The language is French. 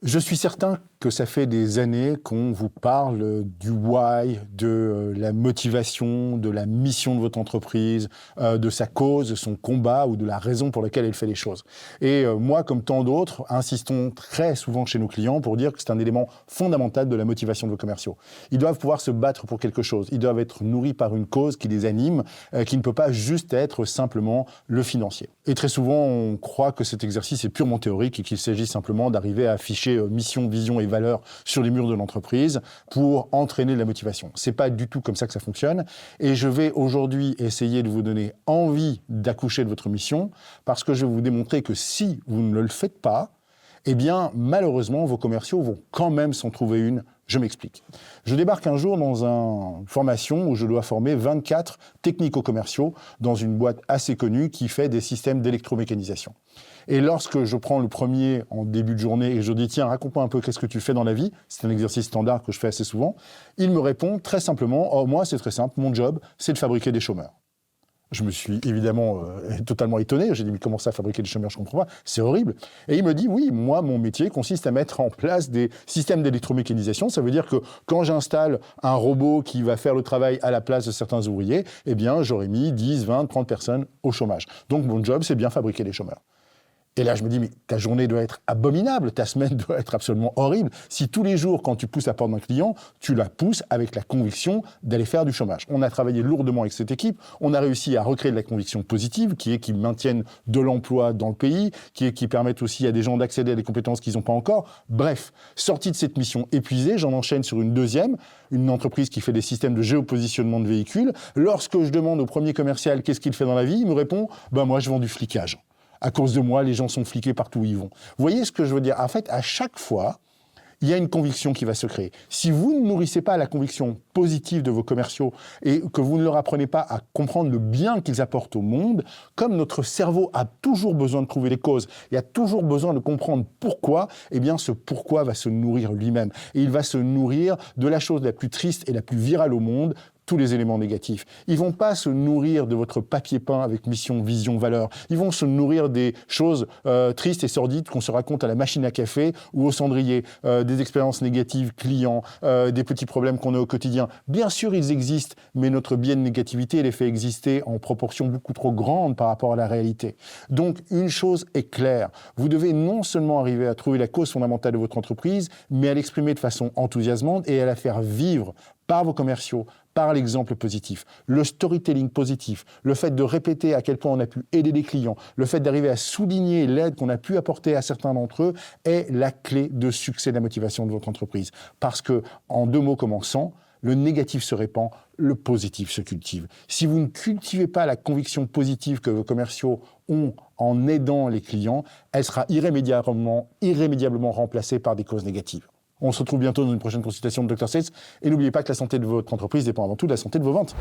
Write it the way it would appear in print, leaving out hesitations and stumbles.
Je suis certain que ça fait des années qu'on vous parle du why, de la motivation, de la mission de votre entreprise, de sa cause, de son combat ou de la raison pour laquelle elle fait les choses. Et moi, comme tant d'autres, insistons très souvent chez nos clients pour dire que c'est un élément fondamental de la motivation de vos commerciaux. Ils doivent pouvoir se battre pour quelque chose. Ils doivent être nourris par une cause qui les anime, qui ne peut pas juste être simplement le financier. Et très souvent, on croit que cet exercice est purement théorique et qu'il s'agit simplement d'arriver à afficher mission, vision et valeur sur les murs de l'entreprise pour entraîner la motivation. C'est pas du tout comme ça que ça fonctionne. Et je vais aujourd'hui essayer de vous donner envie d'accoucher de votre mission parce que je vais vous démontrer que si vous ne le faites pas, eh bien, malheureusement, vos commerciaux vont quand même s'en trouver une. Je m'explique. Je débarque un jour dans une formation où je dois former 24 technico-commerciaux dans une boîte assez connue qui fait des systèmes d'électromécanisation. Et lorsque je prends le premier en début de journée et je dis « Tiens, raconte-moi un peu qu'est-ce que tu fais dans la vie », c'est un exercice standard que je fais assez souvent, il me répond très simplement « Oh, moi, c'est très simple, mon job, c'est de fabriquer des chômeurs ». Je me suis évidemment totalement étonné. J'ai dit, mais comment ça, fabriquer des chômeurs, je ne comprends pas, c'est horrible. Et il me dit, oui, moi, mon métier consiste à mettre en place des systèmes d'électromécanisation. Ça veut dire que quand j'installe un robot qui va faire le travail à la place de certains ouvriers, eh bien, j'aurais mis 10, 20, 30 personnes au chômage. Donc, mon job, c'est bien fabriquer des chômeurs. Et là, je me dis, mais ta journée doit être abominable, ta semaine doit être absolument horrible. Si tous les jours, quand tu pousses la porte d'un client, tu la pousses avec la conviction d'aller faire du chômage. On a travaillé lourdement avec cette équipe, on a réussi à recréer de la conviction positive, qui maintienne de l'emploi dans le pays, qui permette aussi à des gens d'accéder à des compétences qu'ils n'ont pas encore. Bref, sorti de cette mission épuisée, j'en enchaîne sur une deuxième, une entreprise qui fait des systèmes de géopositionnement de véhicules. Lorsque je demande au premier commercial qu'est-ce qu'il fait dans la vie, il me répond, moi je vends du flicage. À cause de moi, les gens sont fliqués partout où ils vont. Vous voyez ce que je veux dire? En fait, à chaque fois, il y a une conviction qui va se créer. Si vous ne nourrissez pas la conviction positive de vos commerciaux et que vous ne leur apprenez pas à comprendre le bien qu'ils apportent au monde, comme notre cerveau a toujours besoin de trouver les causes, il a toujours besoin de comprendre pourquoi, eh bien ce pourquoi va se nourrir lui-même. Et il va se nourrir de la chose la plus triste et la plus virale au monde, tous les éléments négatifs. Ils vont pas se nourrir de votre papier peint avec mission, vision, valeur. Ils vont se nourrir des choses tristes et sordides qu'on se raconte à la machine à café ou au cendrier, des expériences négatives clients, des petits problèmes qu'on a au quotidien. Bien sûr, ils existent, mais notre biais de négativité les fait exister en proportion beaucoup trop grande par rapport à la réalité. Donc, une chose est claire. Vous devez non seulement arriver à trouver la cause fondamentale de votre entreprise, mais à l'exprimer de façon enthousiasmante et à la faire vivre par vos commerciaux, par l'exemple positif. Le storytelling positif, le fait de répéter à quel point on a pu aider les clients, le fait d'arriver à souligner l'aide qu'on a pu apporter à certains d'entre eux est la clé de succès de la motivation de votre entreprise. Parce que, en deux mots commençant, le négatif se répand, le positif se cultive. Si vous ne cultivez pas la conviction positive que vos commerciaux ont en aidant les clients, elle sera irrémédiablement remplacée par des causes négatives. On se retrouve bientôt dans une prochaine consultation de Dr. Sales. Et n'oubliez pas que la santé de votre entreprise dépend avant tout de la santé de vos ventes.